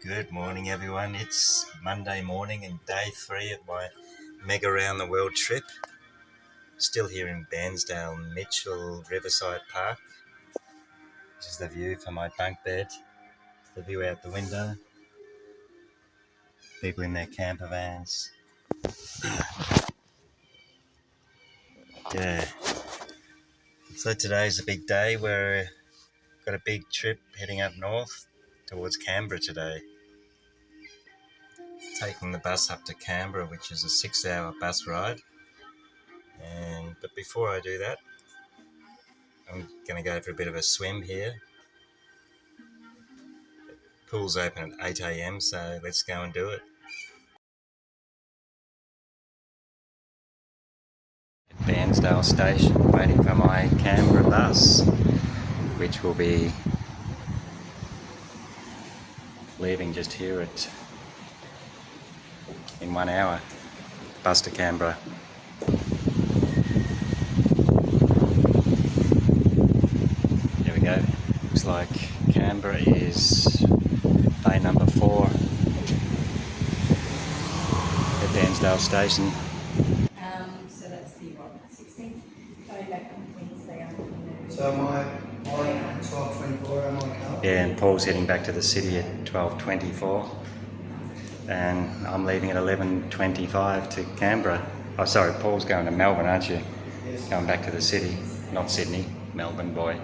Good morning, everyone. It's Monday morning and day 3 of my mega round the world trip. Still here in Bairnsdale, Mitchell, Riverside Park. This is the view from my bunk bed, the view out the window, people in their camper vans. Yeah. So today's a big day. We've got a big trip heading up north towards Canberra today. Taking the bus up to Canberra, which is a 6-hour bus ride. But before I do that, I'm going to go for a bit of a swim here. Pool's open at 8 a.m, so let's go and do it. At Bairnsdale station, waiting for my Canberra bus, which will be leaving just here in 1 hour. Bus to Canberra. There we go. Looks like Canberra is bay number 4 at Bairnsdale station. So that's the 16th. Going back on Wednesday afternoon. So am I at 12:24, am I Carl? Yeah, and Paul's heading back to the city at 12:24. And I'm leaving at 11:25 to Canberra. Oh, sorry, Paul's going to Melbourne, aren't you? Yes. Going back to the city, not Sydney, Melbourne boy.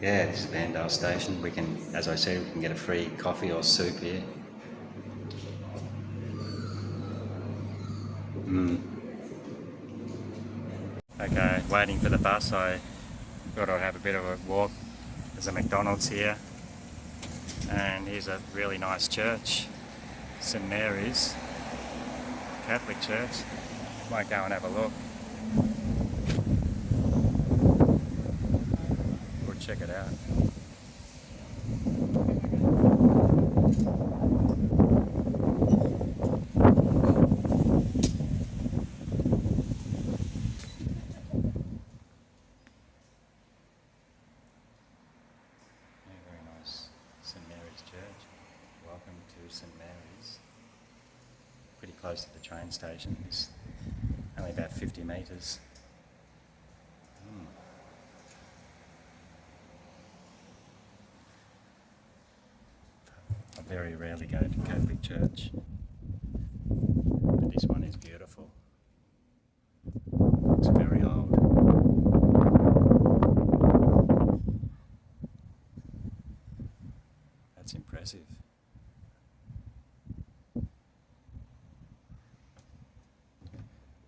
Yeah, this is Bairnsdale station. We can, as I said, we can get a free coffee or soup here. Okay, waiting for the bus. I thought I'd have a bit of a walk. There's a McDonald's here. And here's a really nice church, St Mary's Catholic Church. Might go and have a look. Or check it out. Very nice St Mary's Church. Welcome to St Mary's. Pretty close to the train station. It's only about 50 metres. I very rarely go to Catholic church, but this one is beautiful. It's very old. That's impressive.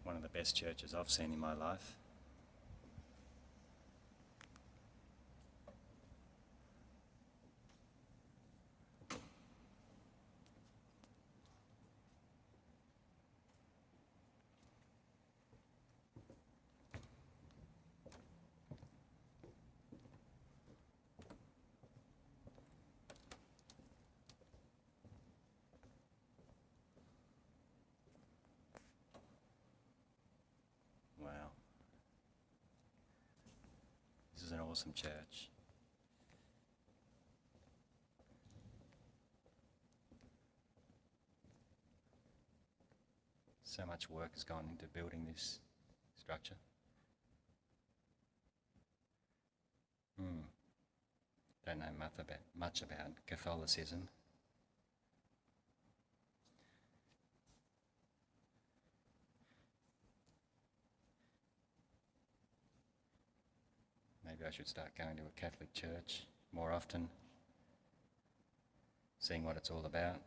One of the best churches I've seen in my life. Wow. This is an awesome church. So much work has gone into building this structure. Don't know much about Catholicism. Maybe I should start going to a Catholic church more often, seeing what it's all about.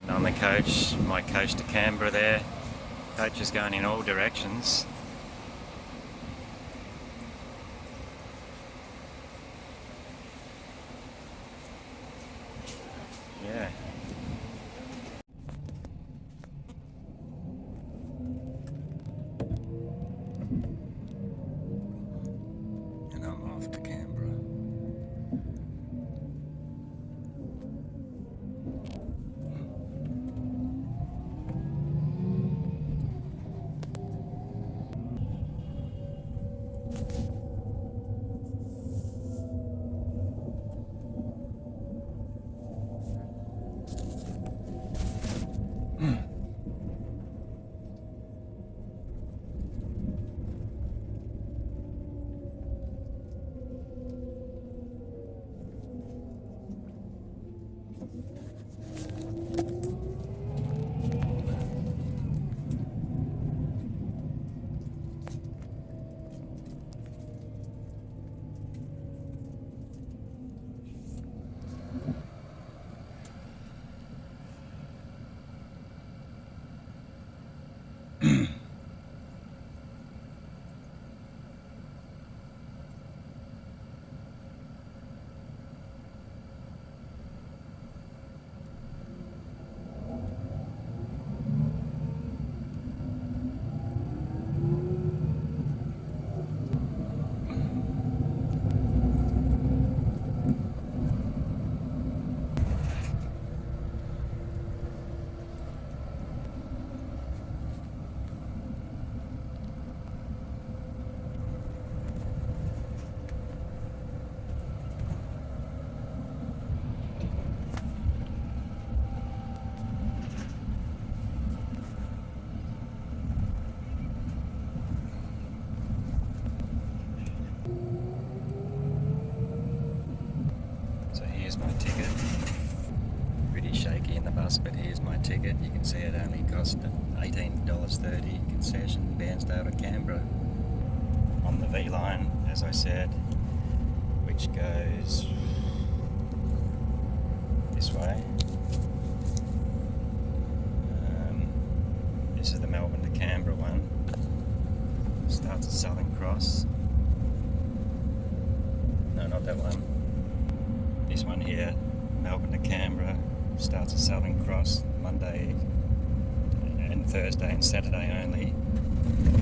On the coach, my coach to Canberra there. Coach is going in all directions. Yeah. And I'm off to Canberra. So here's my ticket. Pretty shaky in the bus, but here's my ticket. You can see it only cost $18.30 concession, Bairnsdale to Canberra. On the Vline, as I said, which goes this way. This is the Melbourne to Canberra one. Starts at Southern Cross. No, not that one. This one here, Melbourne to Canberra, starts at Southern Cross, Monday and Thursday and Saturday only.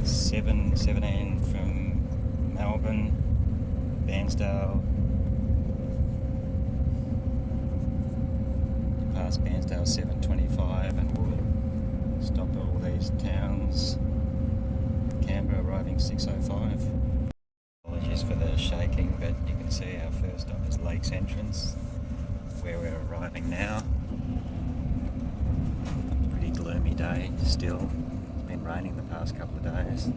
7:17 from Melbourne, Bairnsdale. Past Bairnsdale 7:25, and we'll stop at all these towns. Canberra arriving 6:05. Apologies for the shaking, but you can see our first stop is Lakes Entrance, where we're arriving now. Pretty gloomy day still. It's been raining the past couple of days.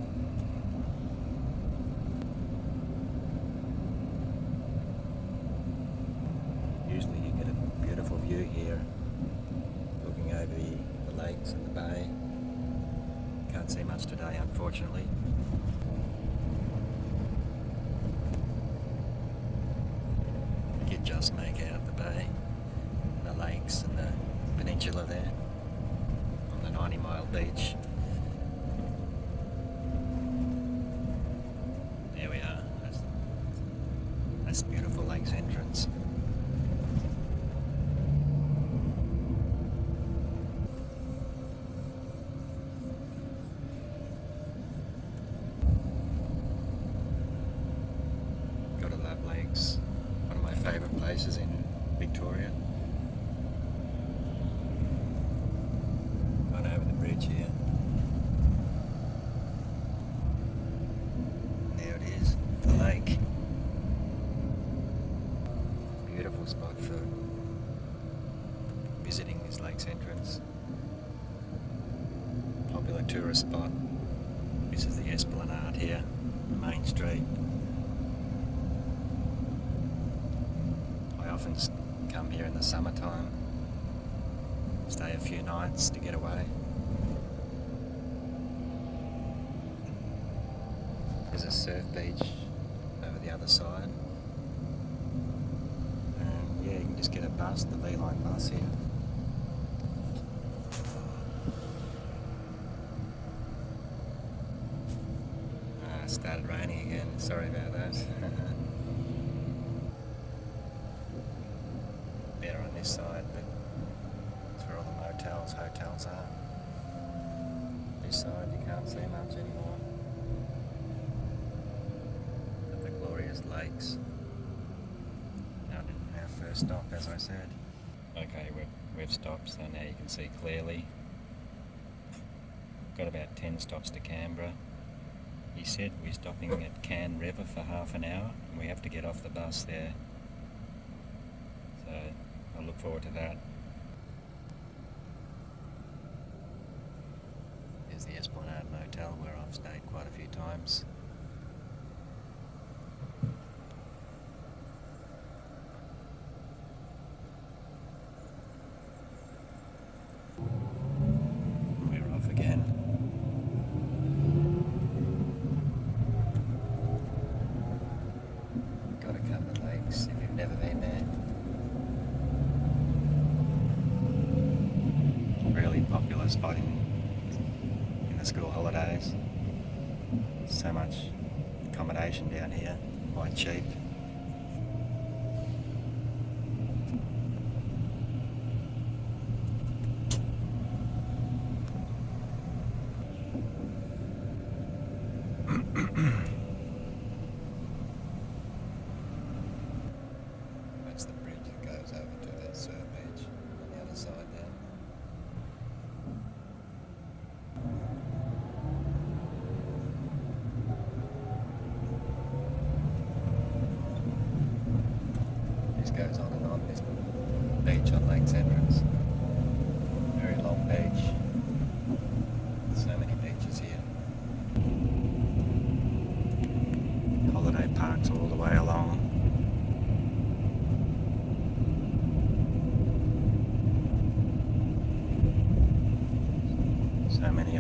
Usually you get a beautiful view here, looking over the lakes and the bay. Can't see much today, unfortunately. You can just make out the bay, the lakes and the peninsula there on the 90-mile beach. There we are. That's beautiful Lakes Entrance. Gotta love lakes. One of my favourite places in Victoria. Gone over the bridge here. There it is, the lake. Beautiful spot for visiting this Lakes Entrance. Popular tourist spot. This is the Esplanade here, Main Street. I often come here in the summertime, stay a few nights to get away. There's a surf beach over the other side. And yeah, you can just get a bus, the Vline bus here. It started raining again, sorry about that. Better on this side, but it's where all the motels, hotels are. This side you can't see much anymore. But the glorious lakes. Out in our first stop, as I said. Okay, we've stopped, so now you can see clearly. Got about 10 stops to Canberra. He said we're stopping at Can River for half an hour, and we have to get off the bus there. So I look forward to that. just point out a motel where I've stayed quite a few times. We're off again. Got a couple of lakes if you've never been there. Really popular spot in the school holidays. So much accommodation down here, quite cheap. That's the bridge that goes over to the surf beach on the other side there. This goes on and on, this beach on Lakes Entrance. Very long beach. So many beaches here. Holiday parks all the way along. So many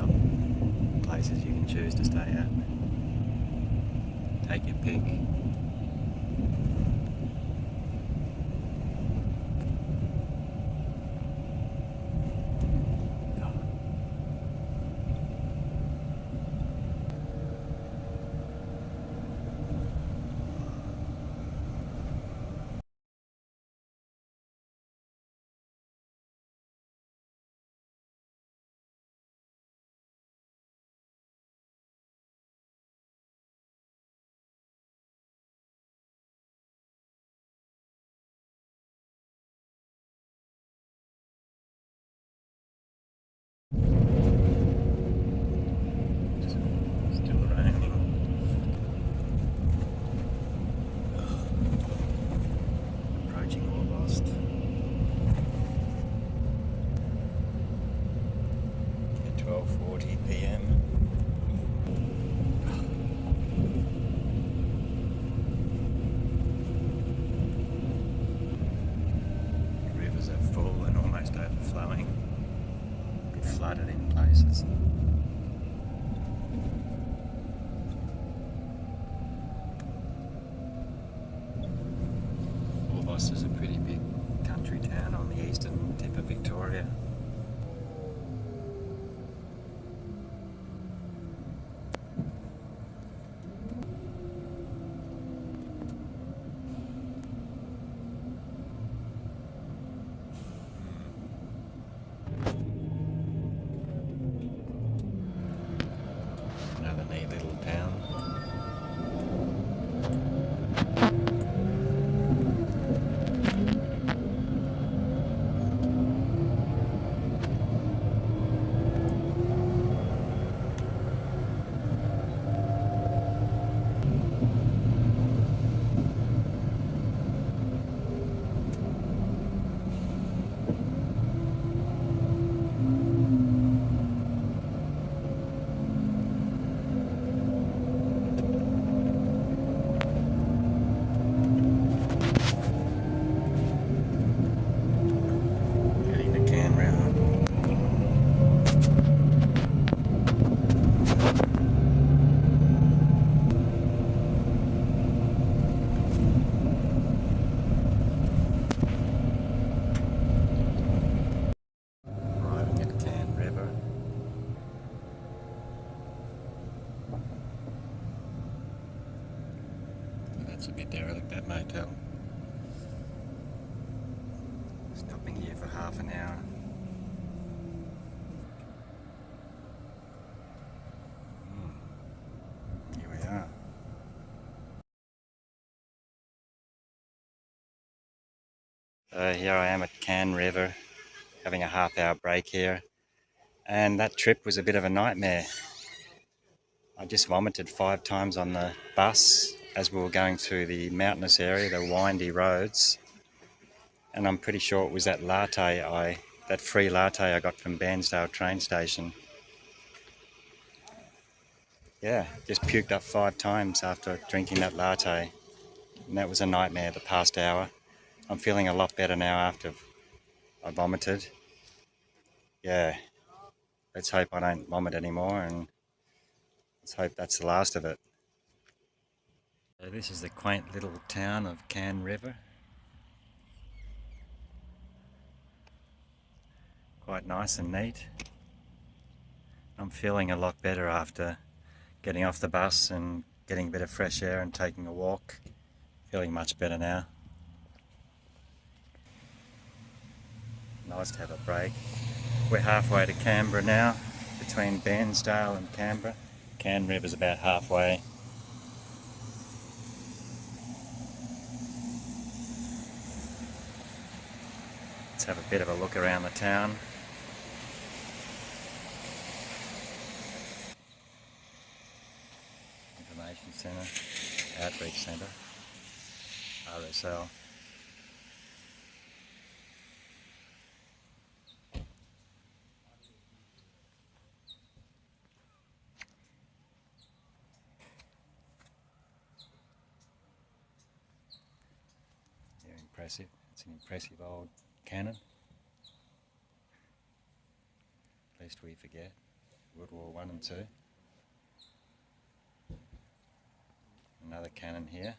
places you can choose to stay at. Take your pick. Still raining. Approaching August. At 12:40 p.m. The rivers are full and almost overflowing. A bit flooded in places. This is a pretty big country town on the eastern tip of Victoria. Another neat little town. Heading to Canberra. Arriving at Canberra. That's a bit derelict, that motel. Stopping here for half an hour. Here we are. So here I am at Canberra, having a half-hour break here, and that trip was a bit of a nightmare. I just vomited 5 times on the bus as we were going through the mountainous area, the windy roads, and I'm pretty sure it was that latte that free latte I got from Bairnsdale train station. Yeah, just puked up 5 times after drinking that latte. And that was a nightmare the past hour. I'm feeling a lot better now after I vomited. Yeah, let's hope I don't vomit anymore, and let's hope that's the last of it. So this is the quaint little town of Canberra River. Quite nice and neat. I'm feeling a lot better after getting off the bus and getting a bit of fresh air and taking a walk. Feeling much better now. Nice to have a break. We're halfway to Canberra now, between Bairnsdale and Canberra. Canberra River's about halfway. Let's have a bit of a look around the town. Information Centre, Outreach Centre, RSL. They're impressive. It's an impressive old cannon. Lest we forget, World War I and II. Another cannon here.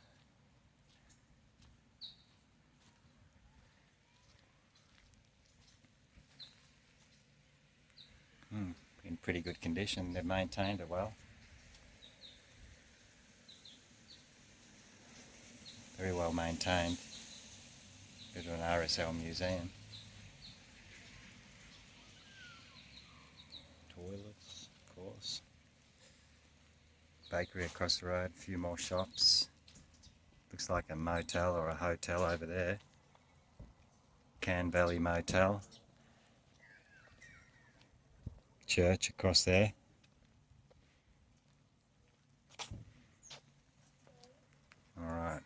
In pretty good condition. They've maintained it well. Very well maintained. Go to an RSL museum. Toilets, of course. Bakery across the road, a few more shops. Looks like a motel or a hotel over there. Can Valley Motel. Church across there. Alright.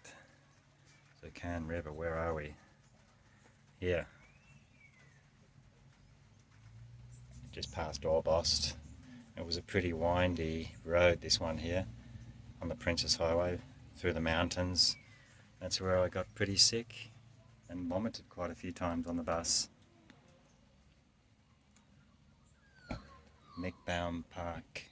So Canberra River, where are we? Here. Just past Orbost. It was a pretty windy road, this one here, on the Princess Highway, through the mountains. That's where I got pretty sick and vomited quite a few times on the bus. Neckbaum Park.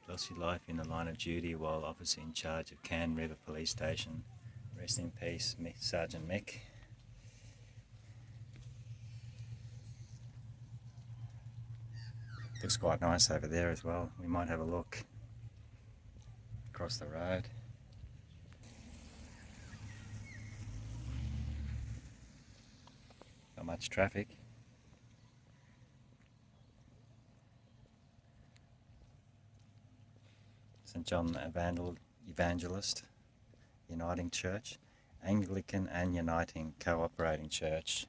Lost your life in the line of duty while officer in charge of Canberra River Police Station. Rest in peace, Sergeant Mick. Looks quite nice over there as well. We might have a look across the road. Not much traffic. St John Evangelist Uniting Church, Anglican and Uniting Cooperating Church.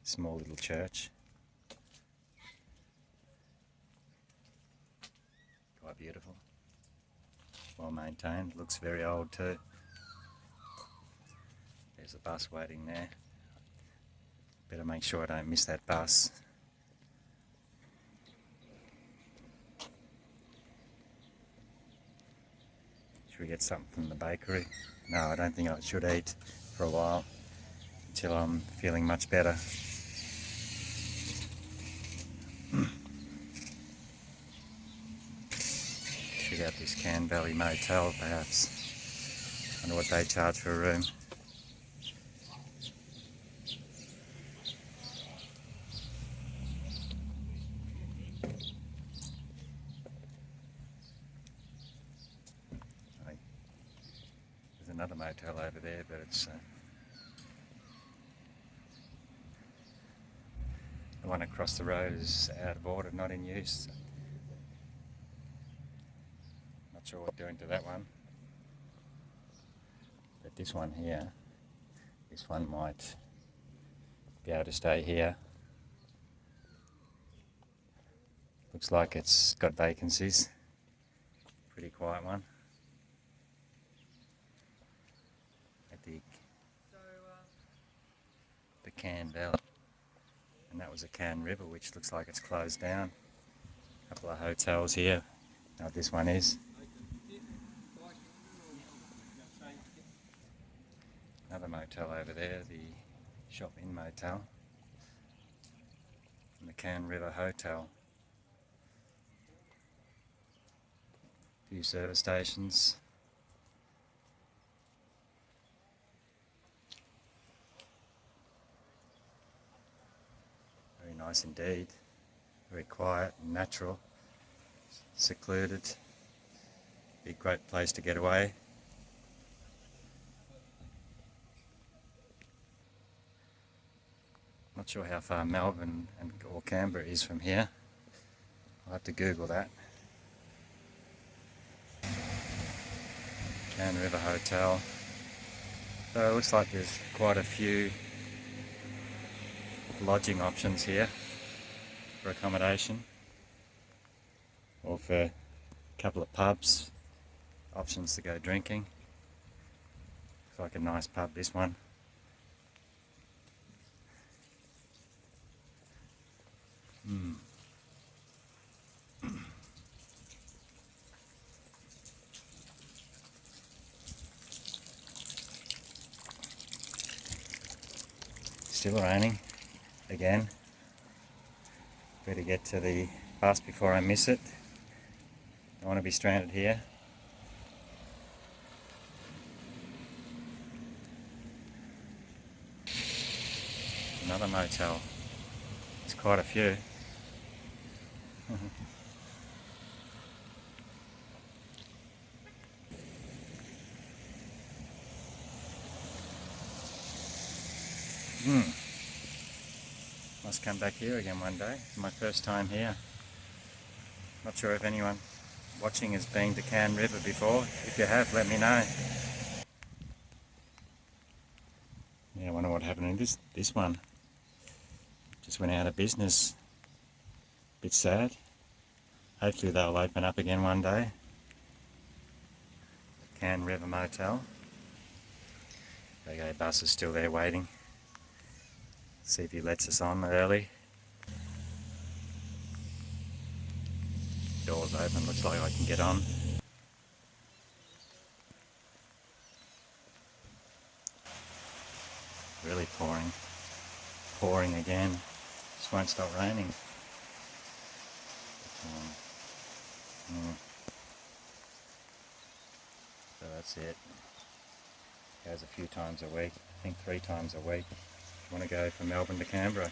Small little church. Quite beautiful. Well maintained. Looks very old too. There's a bus waiting there. Better make sure I don't miss that bus. Should we get something from the bakery? No, I don't think I should eat for a while until I'm feeling much better. Check out this Can Valley Motel perhaps. Wonder what they charge for a room. There's another motel over there, but it's the one across the road is out of order, not in use. Not sure what they're doing to that one. But this one here, this one might be able to stay here. Looks like it's got vacancies. Pretty quiet one. Canberra. And that was a Can River, which looks like it's closed down. A couple of hotels here. Now this one is. Another motel over there, the Shop Inn Motel. And the Can River Hotel. A few service stations. Very nice indeed. Very quiet and natural. Secluded. Be a great place to get away. Not sure how far Melbourne or Canberra is from here. I'll have to Google that. Can River Hotel. So it looks like there's quite a few lodging options here for accommodation, or for a couple of pubs, options to go drinking. Looks like a nice pub, this one. Still raining again. Better get to the bus before I miss it. Don't want to be stranded here. Another motel. There's quite a few. Must come back here again one day. It's my first time here. Not sure if anyone watching has been to Can River before. If you have, let me know. Yeah, I wonder what happened in this one. Just went out of business. Bit sad. Hopefully they'll open up again one day. Can River Motel. There you go, bus is still there waiting. See if he lets us on early. Doors open, looks like I can get on. Really pouring. Pouring again. Just won't stop raining. So that's it. Goes a few times a week. I think 3 times a week. Want to go from Melbourne to Canberra.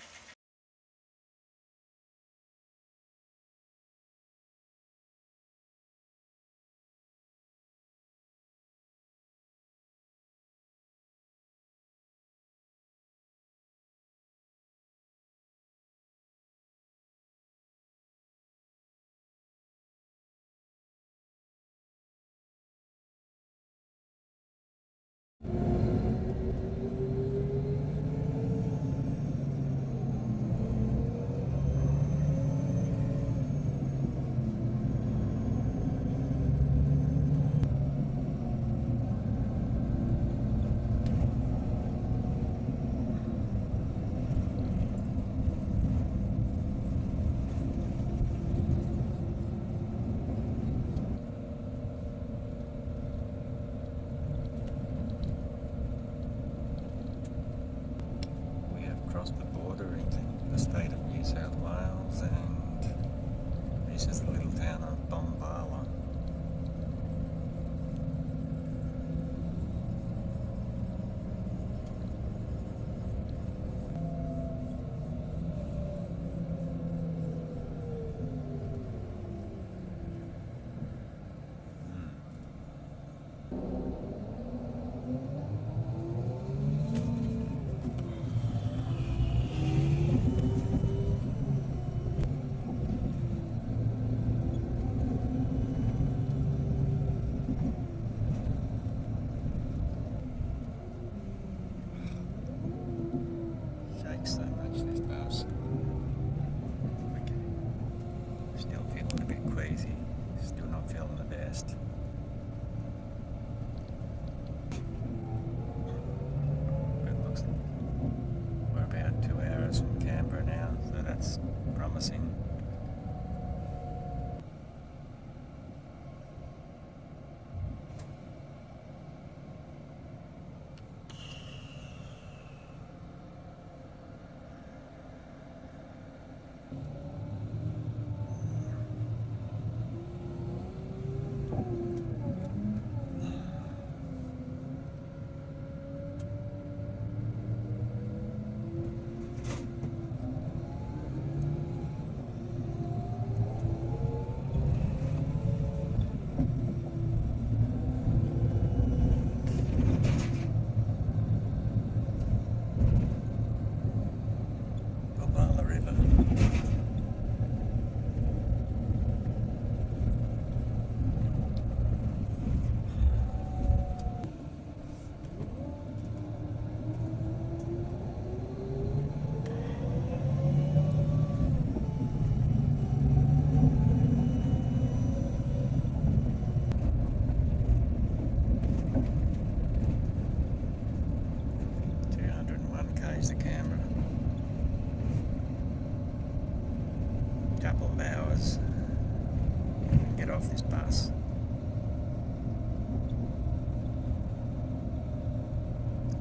get off this bus.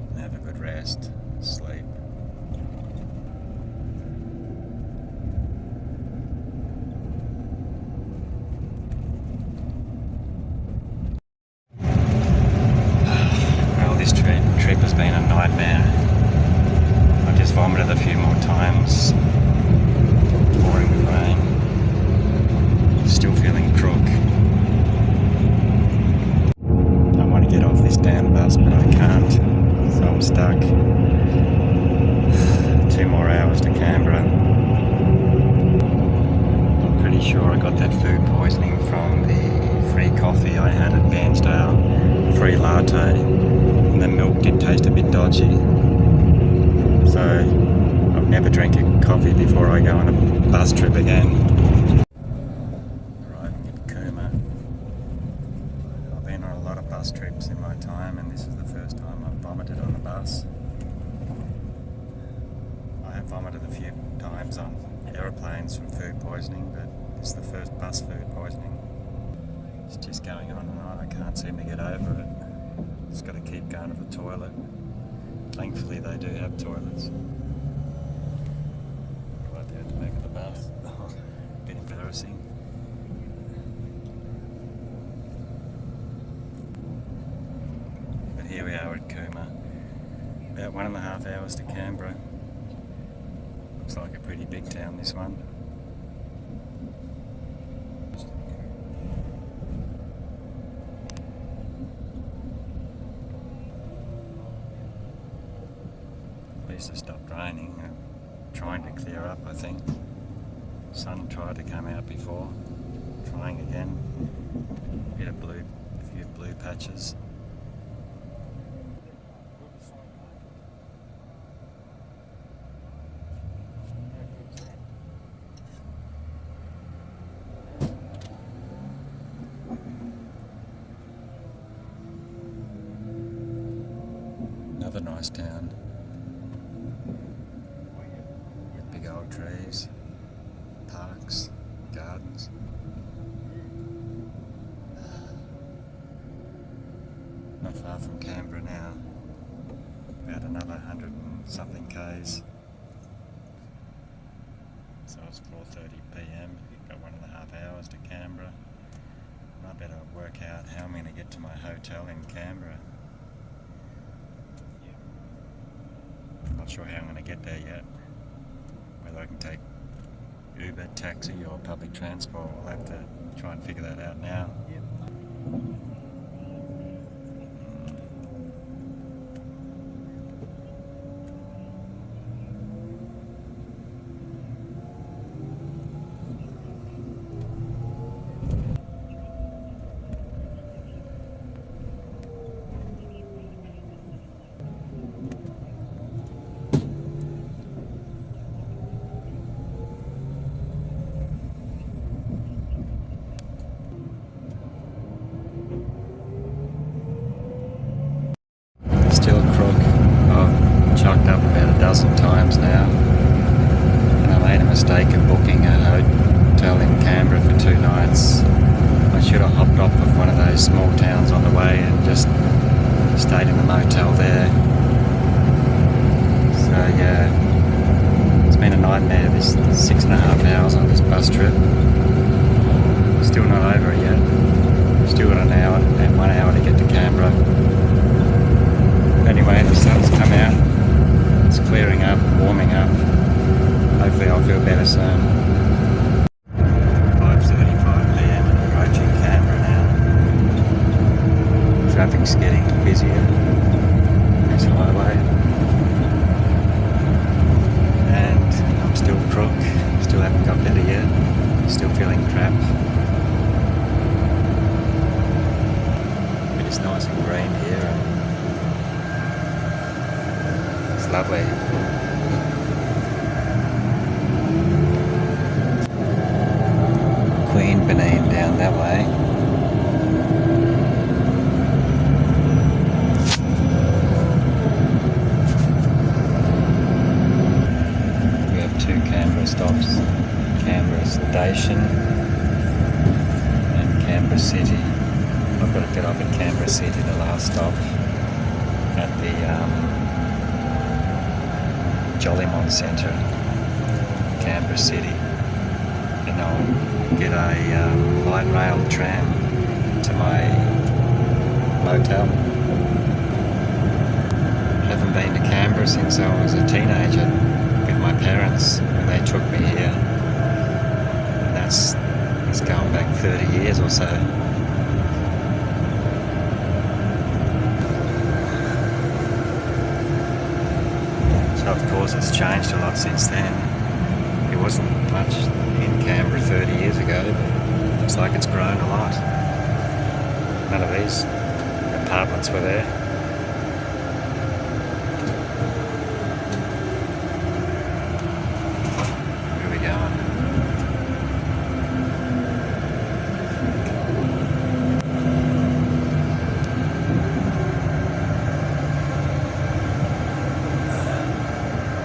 And have a good rest, sleep. Well, this trip has been a nightmare. I just vomited a few more times, pouring with rain. Still feeling crook. I want to get off this damn bus, but I can't, so I'm stuck. 2 more hours to Canberra. I'm pretty sure I got that food poisoning from the free coffee I had at Bairnsdale, free latte, and the milk did taste a bit dodgy. So I'll never drink a coffee before I go on a bus trip again. Arriving at Cooma. I've been on a lot of bus trips in my time, and this is the first time I've vomited on a bus. I have vomited a few times on aeroplanes from food poisoning, but this is the first bus food poisoning. It's just going on and on. I can't seem to get over it. Just got to keep going to the toilet. Thankfully they do have toilets. Right there at the back of the bus. A bit embarrassing. But here we are at Cooma. About 1.5 hours to Canberra. Looks like a pretty big town, this one. At least it stopped raining. Trying to clear up, I think. Sun tried to come out before. Trying again. A few blue patches. Another nice town. With big old trees, parks, gardens. Not far from Canberra now. About another 100 and something k's. So it's 4:30 p.m. Got 1.5 hours to Canberra. And I better work out how I'm going to get to my hotel in Canberra. Not sure how I'm going to get there yet. Whether I can take Uber, taxi or public transport. We'll have to try and figure that out now. Still crook. I've chucked up about a dozen times now, and I made a mistake of booking a hotel in Canberra for 2 nights. I should have hopped off of one of those small towns on the way and just stayed in the motel there. So yeah, it's been a nightmare, this 6.5 hours on this bus trip. Still not over it yet. Still got an hour and 1 hour to get to Canberra. Anyway, the sun's come out, it's clearing up, warming up. Hopefully I'll feel better soon. 5:35 p.m. and approaching Canberra now. Traffic's getting busier. This highway. And I'm still crook, still haven't got better yet. Still feeling crap. But it's nice and green here. Lovely. Queen Benin down that way. We have 2 Canberra stops. Canberra Station and Canberra City. I've got to get off at Canberra City, the last stop at the Jolimont Centre, Canberra City, and I'll get a light rail tram to my motel. Haven't been to Canberra since I was a teenager with my parents when they took me here, and it's going back 30 years or so. So of course it's changed a lot since then. It wasn't much in Canberra 30 years ago, but looks like it's grown a lot. None of these apartments were there. Where are we going?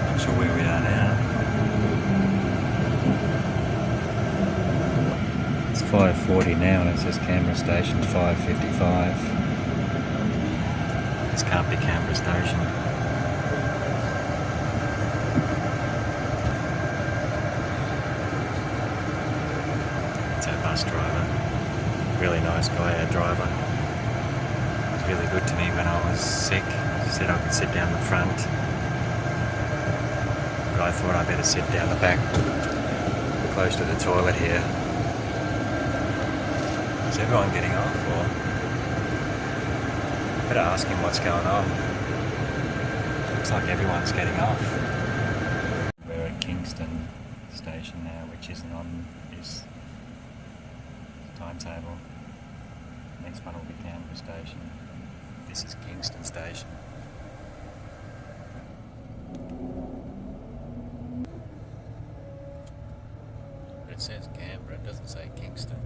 Not sure where we are now. It's 5:40 now and it says Canberra Station 5:55. This can't be Canberra Station. It's our bus driver. Really nice guy, our driver. He was really good to me when I was sick. He said I could sit down the front, but I thought I better sit down the back, close to the toilet here. Is everyone getting off, or better ask him what's going on? Looks like everyone's getting off. We're at Kingston Station now, which isn't on this timetable. Next one will be Canberra Station. This is Kingston Station. But it says Canberra, it doesn't say Kingston.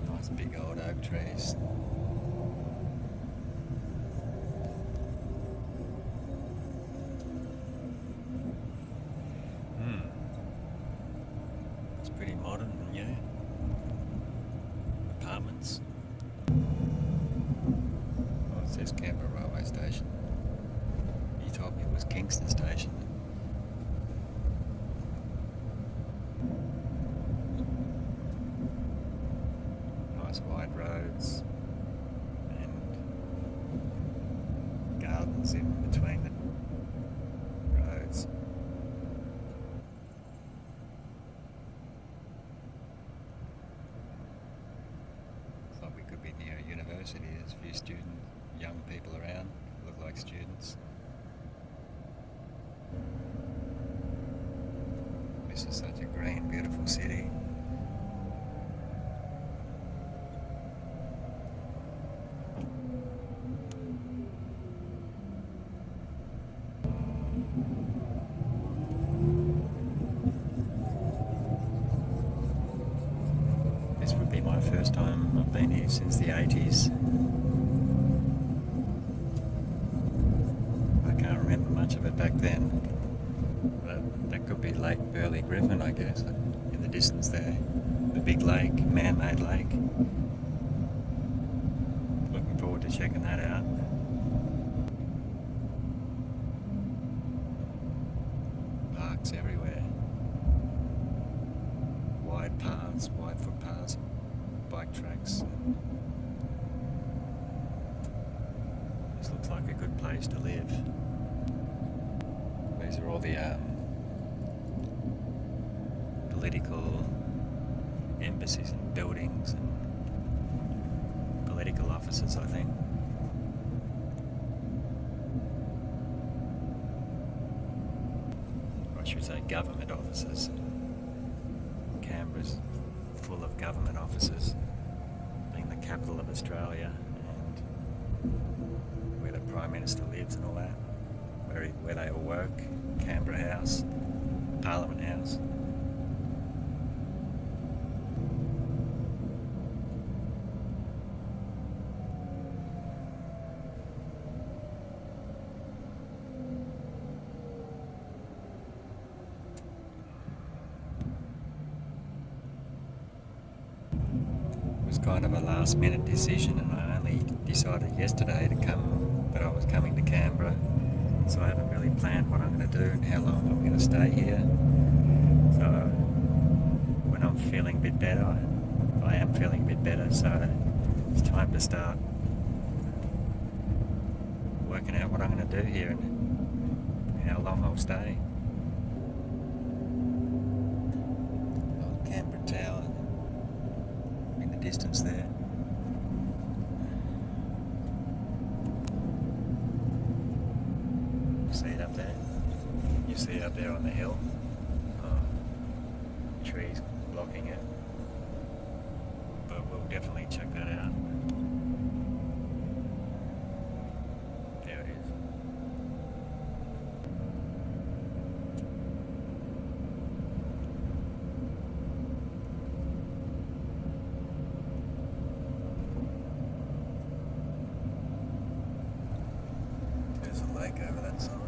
Nice big old oak trees. It's pretty modern and new. Apartments. Oh, it says Canberra Railway Station. You told me it was Kingston Station. Nice wide roads and gardens in between the roads. Looks like we could be near a university. There's a few young people around, look like students. This is such a green, beautiful city. This would be my first time. I've been here since the 80s. I can't remember much of it back then. But that could be Lake Burley Griffin, I guess, in the distance there. The big lake, man-made lake. Looking forward to checking that out. Parks everywhere. Wide paths, wide footpaths, bike tracks. This looks like a good place to live. These are all the political embassies and buildings and political offices, I think. Or I should say government offices. Canberra's full of government offices, being the capital of Australia and where the Prime Minister lives and all that, where they all work. Canberra House, Parliament House. was kind of a last minute decision, and I only decided yesterday to come, that I was coming to Canberra, so I haven't really planned what I'm going to do and how long I'm going to stay here. So when I'm feeling a bit better, I am feeling a bit better, so it's time to start working out what I'm going to do here and how long I'll stay. Old Canberra Tower in the distance there. See it up there? You see it up there on the hill? Oh, trees blocking it. But we'll definitely check that out. There it is. There's a lake over that side.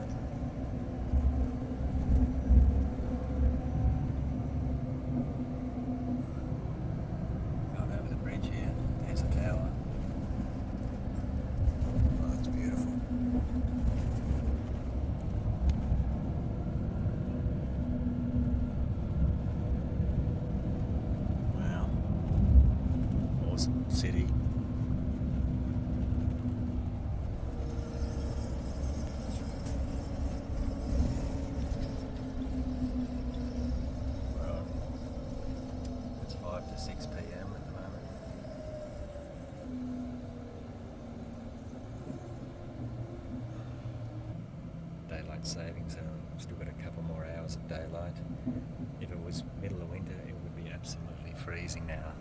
Going over the bridge here. There's a tower. Oh, that's beautiful. Wow. Awesome city. Well, it's 5 to 6 p.m. at the moment. Daylight savings zone. Still got a couple more hours of daylight. If it was middle of winter, it would be absolutely freezing now.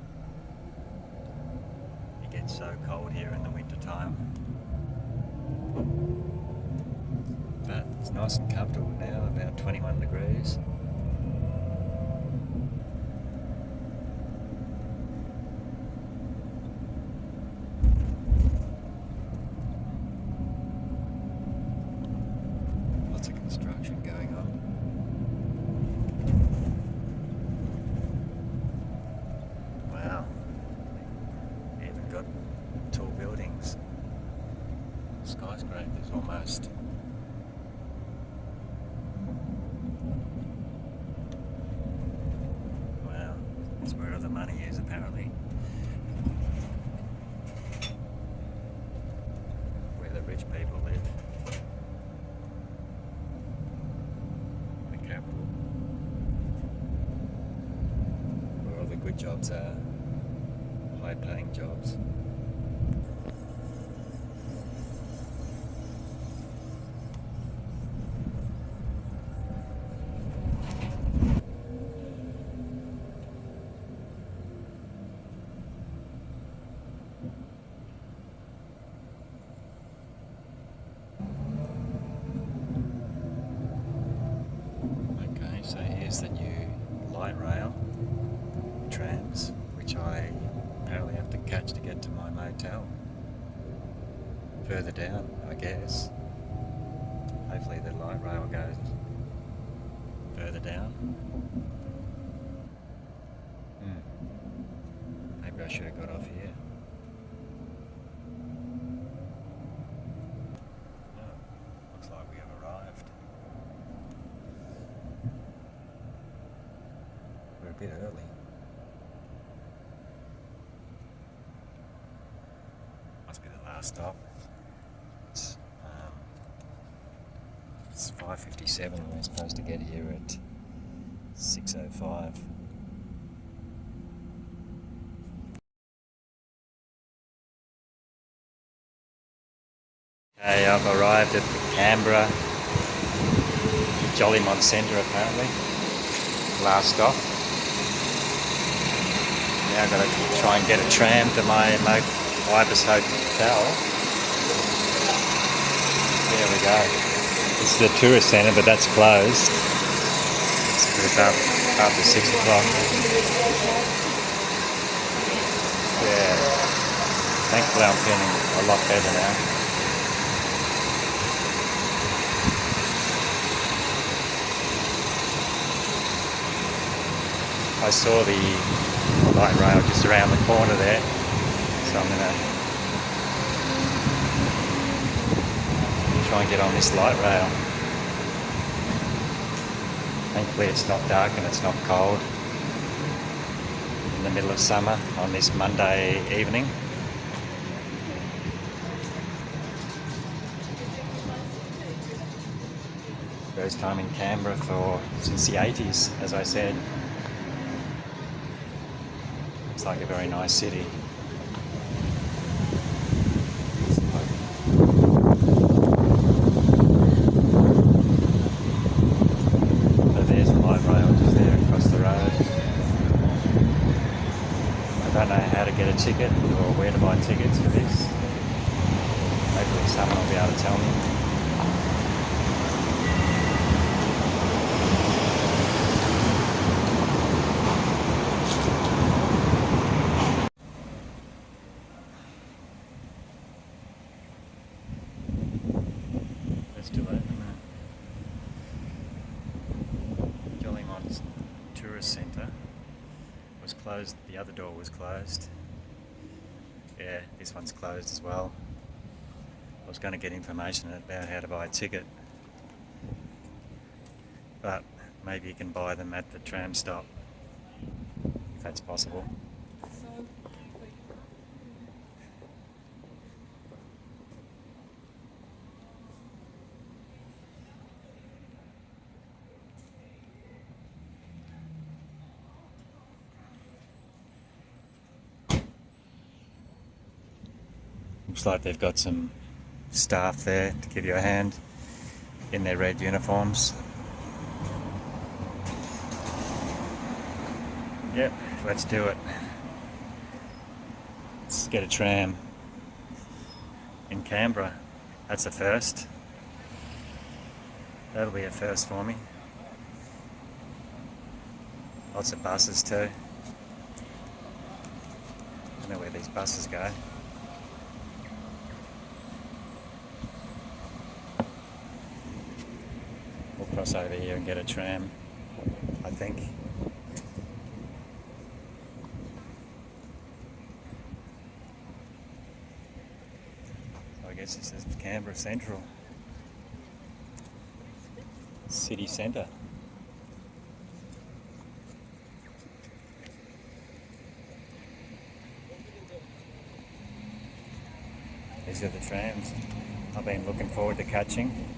It gets so cold here in the winter time. But it's nice and comfortable now, about 21 degrees. Lots of construction going on. Wow. Even got tall buildings. Skyscrapers almost. Wow. That's where all the money is apparently. Where the rich people live. The capital. Where all the good jobs are. High paying jobs. Okay, so here's the new light rail trams, which I apparently have to catch to get to my motel. Further down, I guess. Hopefully the light rail goes further down. Maybe I should have got off here. No, looks like we have arrived. We're a bit early. Must be the last stop. It's 5:57. We're supposed to get here at 6:05. Okay, I've arrived at Canberra, Jollymont Centre apparently. Last stop. Now I've got to try and get a tram to my Ibis Hotel. There we go. This is the tourist centre, but that's closed. It's after 6 o'clock. Yeah. Thankfully I'm feeling a lot better now. I saw the light rail just around the corner there, so I'm going to try and get on this light rail. Thankfully it's not dark and it's not cold in the middle of summer on this Monday evening. First time in Canberra since the 80s, as I said. It's like a very nice city. So there's the light rail just there across the road. I don't know how to get a ticket or where to buy tickets for this. Hopefully someone will be able to tell me. Still open. Jollymon's tourist centre was closed, the other door was closed. Yeah, this one's closed as well. I was going to get information about how to buy a ticket, but maybe you can buy them at the tram stop, if that's possible. Looks like they've got some staff there to give you a hand in their red uniforms. Yep, let's do it. Let's get a tram in Canberra. That's a first. That'll be a first for me. Lots of buses too. I don't know where these buses go. We'll cross over here and get a tram, I think. So I guess this is Canberra Central. City centre. These are the trams I've been looking forward to catching.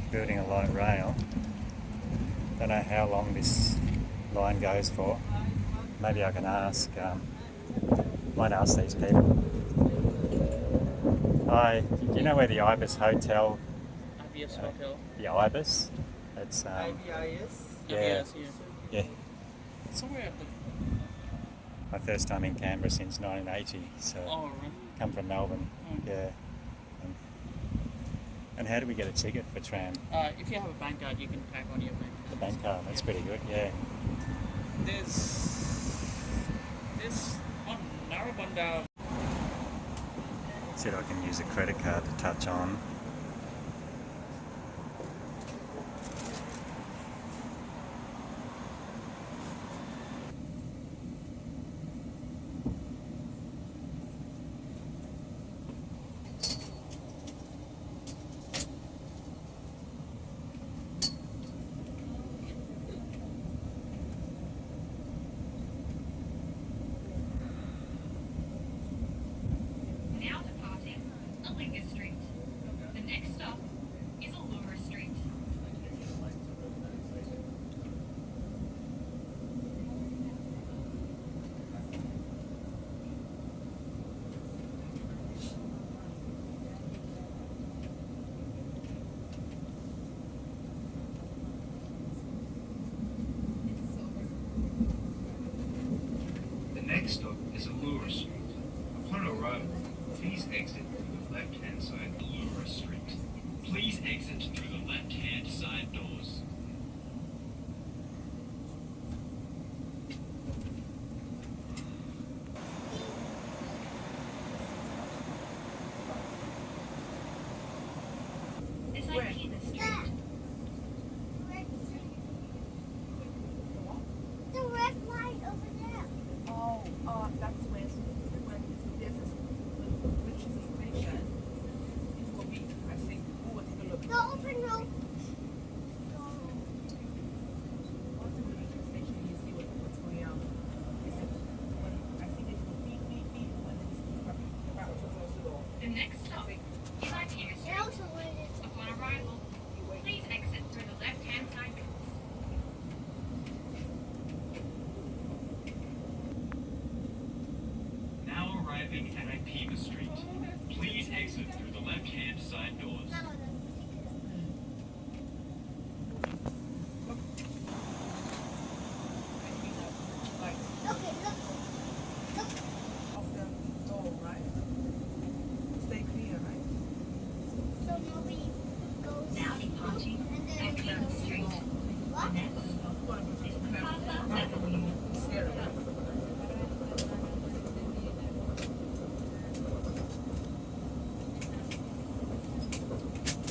Building a light rail. Don't know how long this line goes for. Maybe I can ask, might ask these people. Hi, do you know where the Ibis Hotel? IBS Hotel. The Ibis? It's IBIS? yeah. Yeah. Somewhere at the... My first time in Canberra since 1980, so Oh, right. come from Melbourne. Yeah. And how do we get a ticket for tram? If you have a bank card, you can tag on your bank card. The bank card, that's pretty good, yeah. There's one Narrabundah. See if I can use a credit card to touch on. Next stop is Allura Street. Upon arrival, please exit through the left-hand side Allura Street. Please exit through the left-hand side doors. It's like Peter Street. The red light over there. Oh. arriving at Pima Street. Please exit through the left-hand side doors. Of the door, right? Stay clear, right? So nobody goes Now departing and then at Canberra Street. what? The next stop is Bairnsdale Avenue. Scary.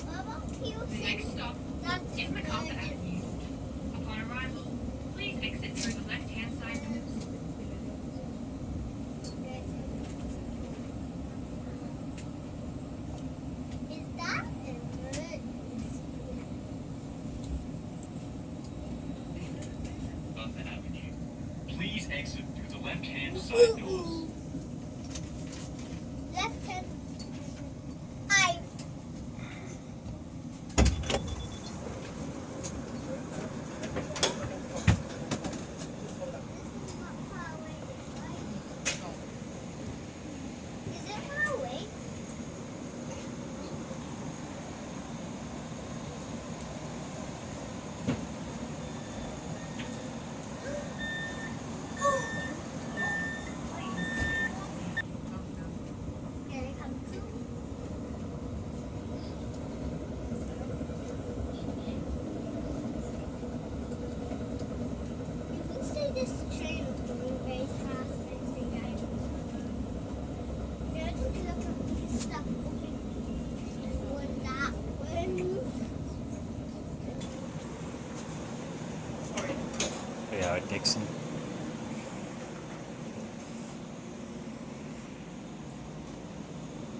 Mama, The you next stop that's is MacArthur Avenue. Upon arrival, please exit through the left-hand side doors. Is that good? Arthur Avenue. Please exit through the left-hand side doors. Left hand. I. Is it far away? Here it comes. You could say this train is going very fast, I think I to look at this stuff when that wins. Yeah, Dixon.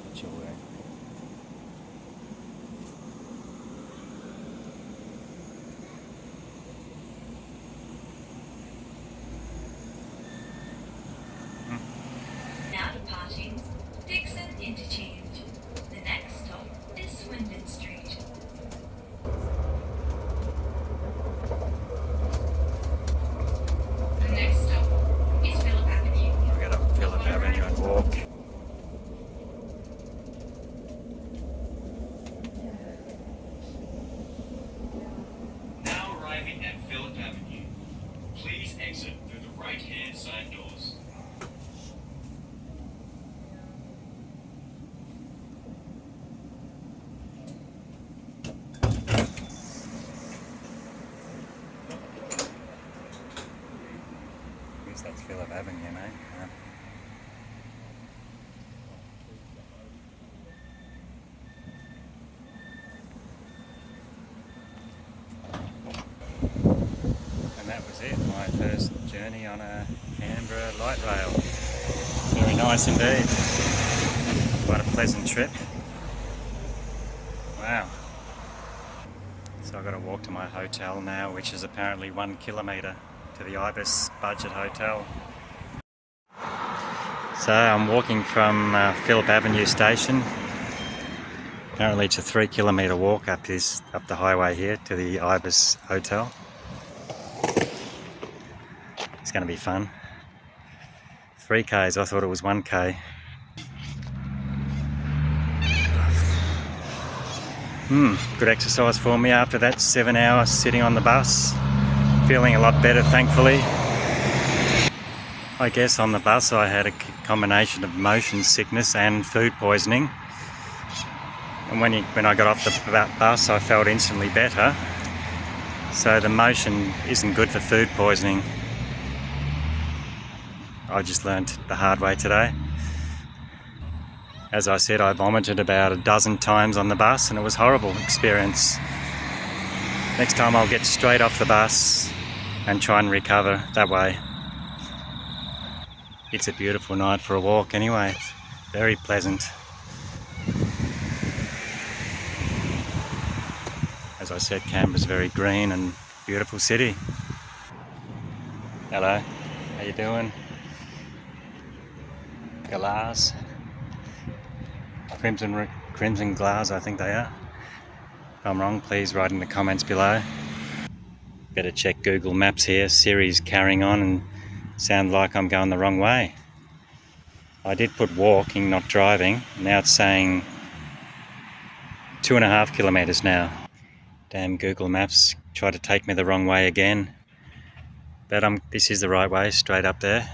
What's your word? Now departing Dixon Interchange. The next stop is Swindon Street. The next stop is Phillip Avenue. We got up Phillip Avenue and walk. Now arriving at Phillip Avenue. Please exit through the right-hand side doors. I guess that's Phillip Avenue, mate. Yeah. And that was it, my first journey on a Canberra light rail. Very nice indeed. Quite a pleasant trip. Wow. So I've got to walk to my hotel now, which is apparently 1 kilometre to the Ibis Budget Hotel. So I'm walking from Phillip Avenue station. Apparently it's a 3 kilometre walk up the highway here to the Ibis Hotel. It's going to be fun. 3 Ks, I thought it was 1 K. Good exercise for me after that 7 hours sitting on the bus. Feeling a lot better, thankfully. I guess on the bus I had a combination of motion sickness and food poisoning. And when I got off the bus I felt instantly better. So the motion isn't good for food poisoning. I just learnt the hard way today. As I said, I vomited about a dozen times on the bus and it was a horrible experience. Next time I'll get straight off the bus and try and recover that way. It's a beautiful night for a walk anyway. Very pleasant. As I said, Canberra's a very green and beautiful city. Hello, how you doing? Glass. Crimson glass, I think they are. If I'm wrong, please write in the comments below. Better check Google Maps here. Siri's carrying on and sound like I'm going the wrong way. I did put walking, not driving. Now it's saying 2.5 kilometres now. Damn Google Maps tried to take me the wrong way again. But this is the right way, straight up there.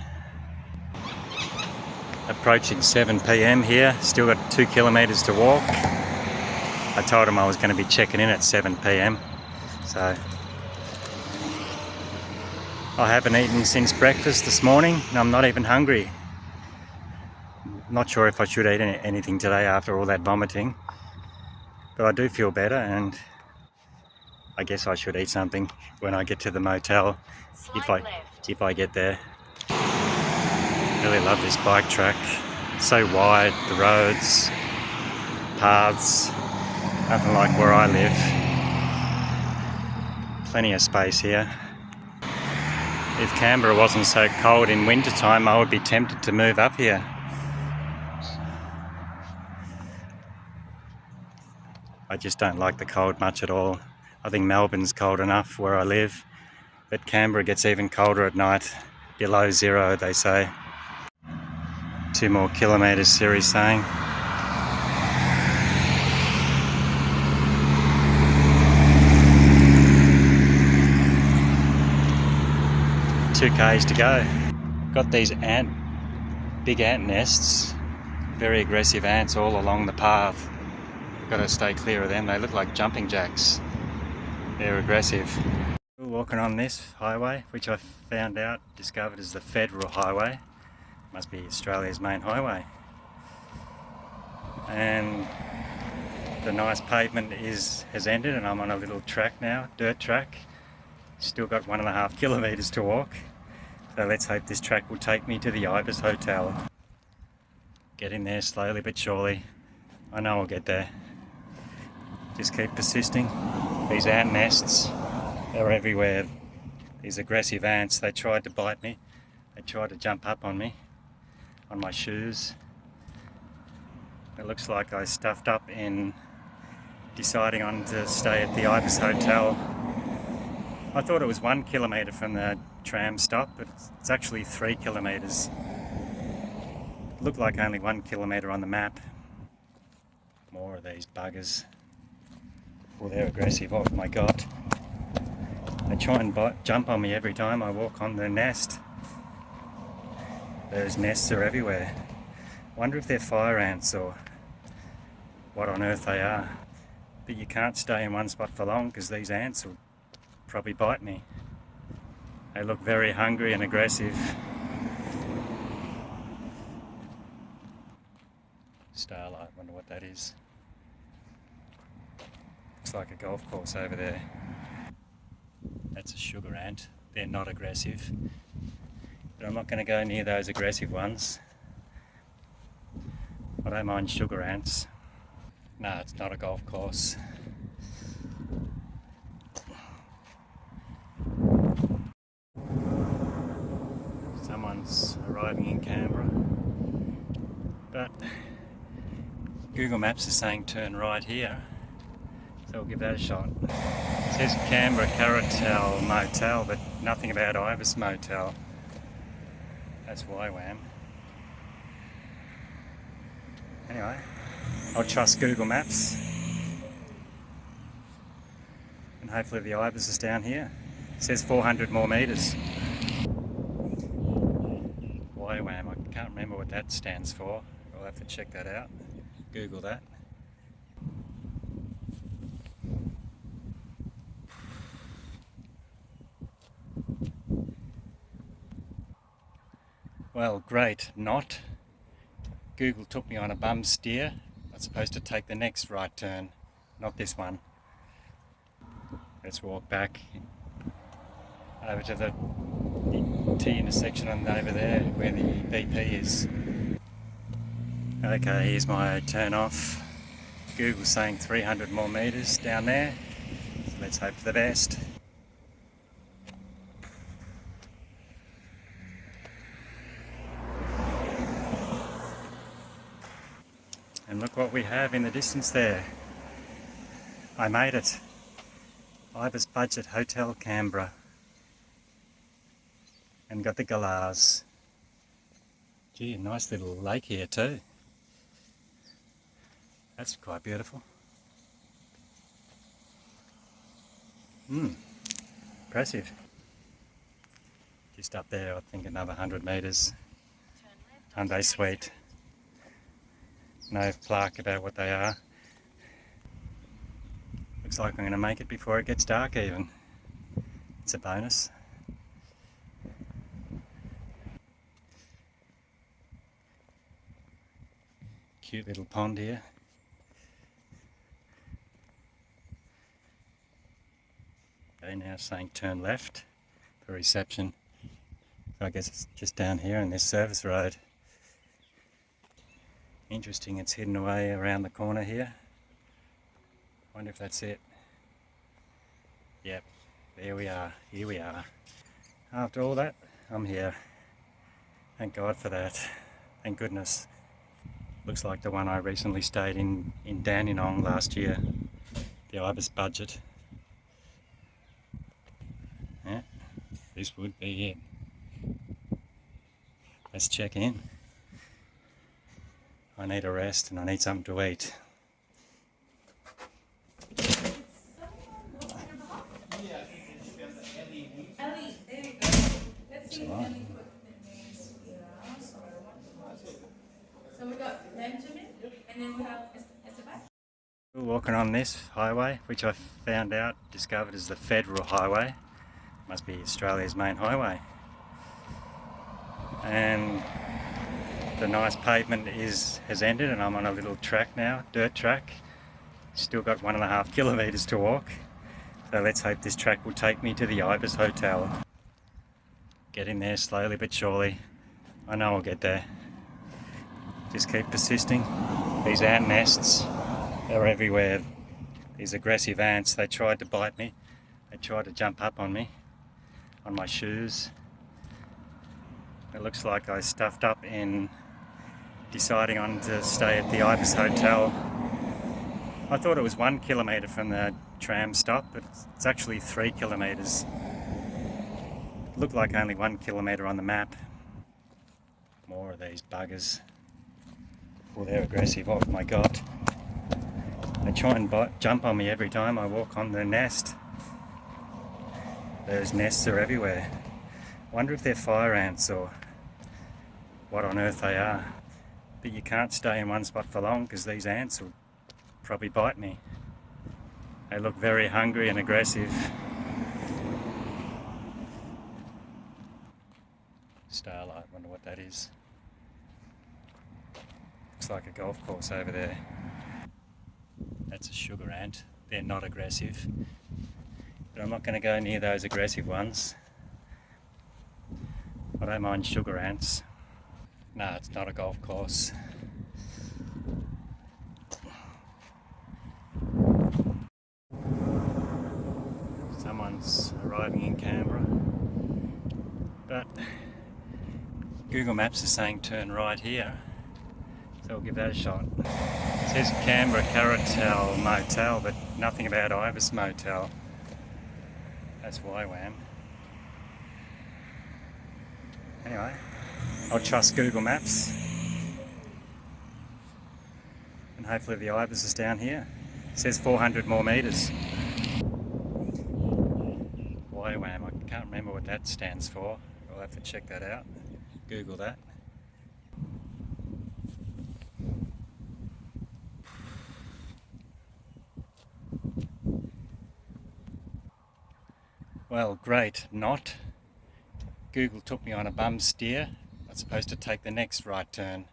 Approaching 7 p.m. here, still got 2 kilometres to walk. I told him I was going to be checking in at 7 p.m. So I haven't eaten since breakfast this morning and I'm not even hungry. Not sure if I should eat anything today after all that vomiting. But I do feel better and I guess I should eat something when I get to the motel if I get there. Really love this bike track. So wide, the roads, paths, nothing like where I live. Plenty of space here. If Canberra wasn't so cold in winter time, I would be tempted to move up here. I just don't like the cold much at all. I think Melbourne's cold enough where I live, but Canberra gets even colder at night, below zero they say. 2 more kilometres, Siri's saying. Two Ks to go. Got these big ant nests, very aggressive ants all along the path. Got to stay clear of them, they look like jumping jacks. They're aggressive. We're walking on this highway, which I discovered is the Federal Highway. Must be Australia's main highway. And the nice pavement has ended and I'm on a little track now, dirt track. Still got 1.5 kilometres to walk. So let's hope this track will take me to the Ibis Hotel. Getting there slowly but surely. I know I'll get there. Just keep persisting. These ant nests, they're everywhere. These aggressive ants, they tried to bite me. They tried to jump up on me, on my shoes. It looks like I stuffed up in deciding on to stay at the Ibis Hotel. I thought it was 1 kilometre from the tram stop, but it's actually 3 kilometres. It looked like only 1 kilometre on the map. More of these buggers. Oh, they're aggressive, oh my god. They try and jump on me every time I walk on the nest. Those nests are everywhere. Wonder if they're fire ants or what on earth they are. But you can't stay in one spot for long because these ants will probably bite me. They look very hungry and aggressive. Starlight, wonder what that is. Looks like a golf course over there. That's a sugar ant. They're not aggressive. But I'm not going to go near those aggressive ones. I don't mind sugar ants. No, it's not a golf course. Someone's arriving in Canberra. But Google Maps is saying turn right here. So we'll give that a shot. It says Canberra Carotel Motel, but nothing about Ibis Motel. That's YWAM. Anyway, I'll trust Google Maps. And hopefully the Ibis is down here. It says 400 more metres. YWAM, I can't remember what that stands for. I'll have to check that out. Google that. Well, great, not. Google took me on a bum steer. I'm supposed to take the next right turn, not this one. Let's walk back over to the T intersection and over there where the BP is. Okay, here's my turn off. Google's saying 300 more metres down there. So let's hope for the best. And look what we have in the distance there. I made it. Ibis Budget Hotel Canberra. And got the galahs. Gee, a nice little lake here too. That's quite beautiful. Impressive. Just up there, I think another 100 metres. Aren't they sweet? No plaque about what they are. Looks like I'm going to make it before it gets dark even. It's a bonus. Cute little pond here. Okay, now saying turn left for reception. So I guess it's just down here in this service road. Interesting, it's hidden away around the corner here. Wonder if that's it. Yep, there we are, here we are. After all that, I'm here. Thank God for that. Thank goodness. Looks like the one I recently stayed in Dandenong last year. The Ibis budget. Yeah, this would be it. Let's check in. I need a rest and I need something to eat. Ellie, there you go. Let's see if Right. Ellie put the names here. So we got Benjamin, and then we have Esteban. We're walking on this highway, which I discovered is the federal highway. Must be Australia's main highway. And the nice pavement has ended and I'm on a little track now, dirt track. Still got 1.5 kilometres to walk. So let's hope this track will take me to the Ibis Hotel. Getting there slowly but surely. I know I'll get there. Just keep persisting. These ant nests are everywhere. These aggressive ants, they tried to bite me. They tried to jump up on me, on my shoes. It looks like I stuffed up in deciding on to stay at the Ibis Hotel. I thought it was 1 kilometre from the tram stop, but it's actually 3 kilometres. It looked like only 1 kilometre on the map. More of these buggers. Oh, they're aggressive, oh my God. They try and jump on me every time I walk on the nest. Those nests are everywhere. Wonder if they're fire ants or what on earth they are. But you can't stay in one spot for long because these ants will probably bite me. They look very hungry and aggressive. Starlight, wonder what that is. Looks like a golf course over there. That's a sugar ant. They're not aggressive. But I'm not going to go near those aggressive ones. I don't mind sugar ants. No, it's not a golf course. Someone's arriving in Canberra. But Google Maps is saying turn right here. So we'll give that a shot. It says Canberra Carotel Motel, but nothing about Ibis Motel. That's YWAM. Anyway, I'll trust Google Maps. And hopefully the Ibis is down here. It says 400 more metres. YWAM, I can't remember what that stands for. We'll have to check that out. Google that. Well, great, not. Google took me on a bum steer. I'm supposed to take the next right turn,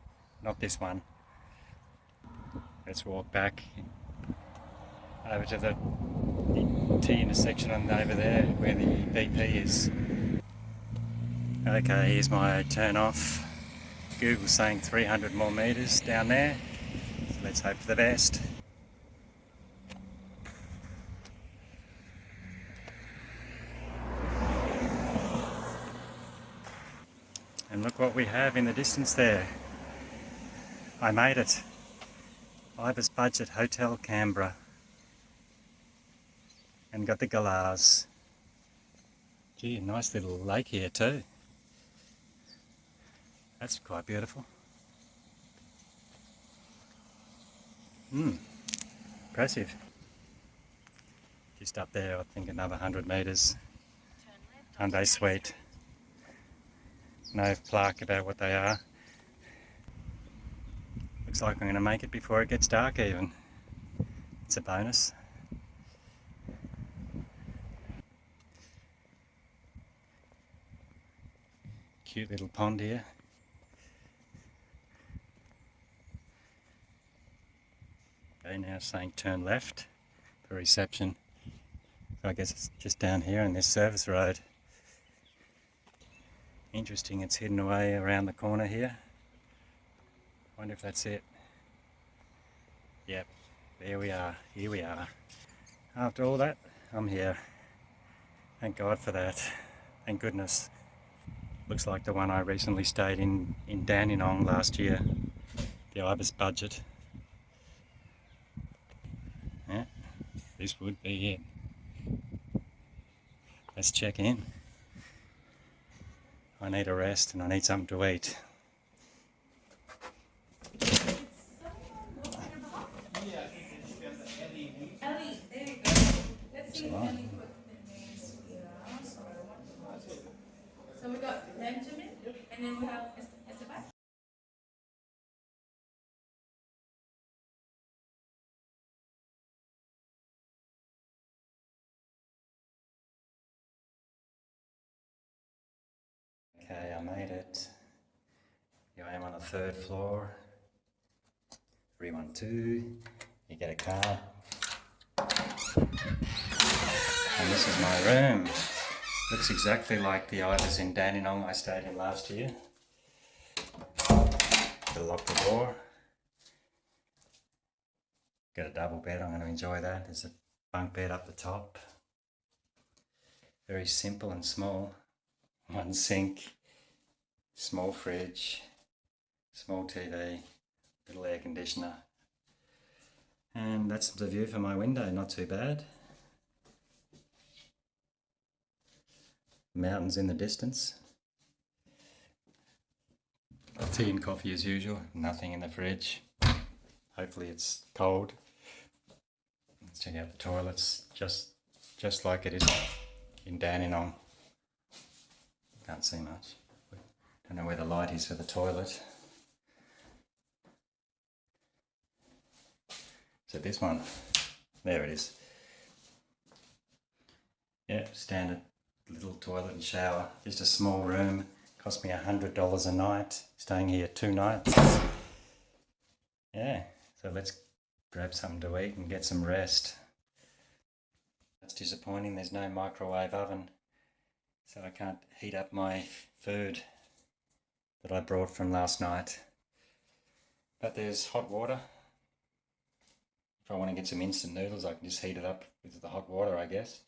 not this one. Let's walk back over to the T intersection on over there where the BP is. Okay, here's my turn off. Google's saying 300 more metres down there. So let's hope for the best. And look what we have in the distance there. I made it. Ibis Budget Hotel Canberra. And got the galahs. Gee, a nice little lake here too. That's quite beautiful. Impressive. Just up there, I think another 100 metres. Aren't they sweet? No plaque about what they are. Looks like I'm going to make it before it gets dark even. It's a bonus. Cute little pond here. Okay, now it's saying turn left for reception. So I guess it's just down here in this service road. Interesting, it's hidden away around the corner here. Wonder if that's it. Yep, there we are, here we are. After all that, I'm here. Thank God for that. Thank goodness. Looks like the one I recently stayed in Dandenong last year. The Ibis budget. Yeah, this would be it. Let's check in. I need a rest and I need something to eat. Ellie, there you go. Let's see if Ellie put the names here. So we got Benjamin, and then we have Esteban. Okay, I made it. Here I am on the 3rd floor. 312. You get a card. And this is my room. Looks exactly like the Ibis in Dandenong I stayed in last year. To lock the door. Got a double bed, I'm going to enjoy that. There's a bunk bed up the top. Very simple and small. One sink, small fridge, small TV, little air conditioner. And that's the view from my window, not too bad. Mountains in the distance. Tea and coffee as usual, nothing in the fridge. Hopefully it's cold. Let's check out the toilets, just like it is in Dandenong. Can't see much. Don't know where the light is for the toilet. So this one, there it is. Yeah, standard little toilet and shower. Just a small room. Cost me $100 a night. Staying here 2 nights. Yeah, so let's grab something to eat and get some rest. That's disappointing, there's no microwave oven, so I can't heat up my food that I brought from last night. But there's hot water. If I want to get some instant noodles, I can just heat it up with the hot water, I guess.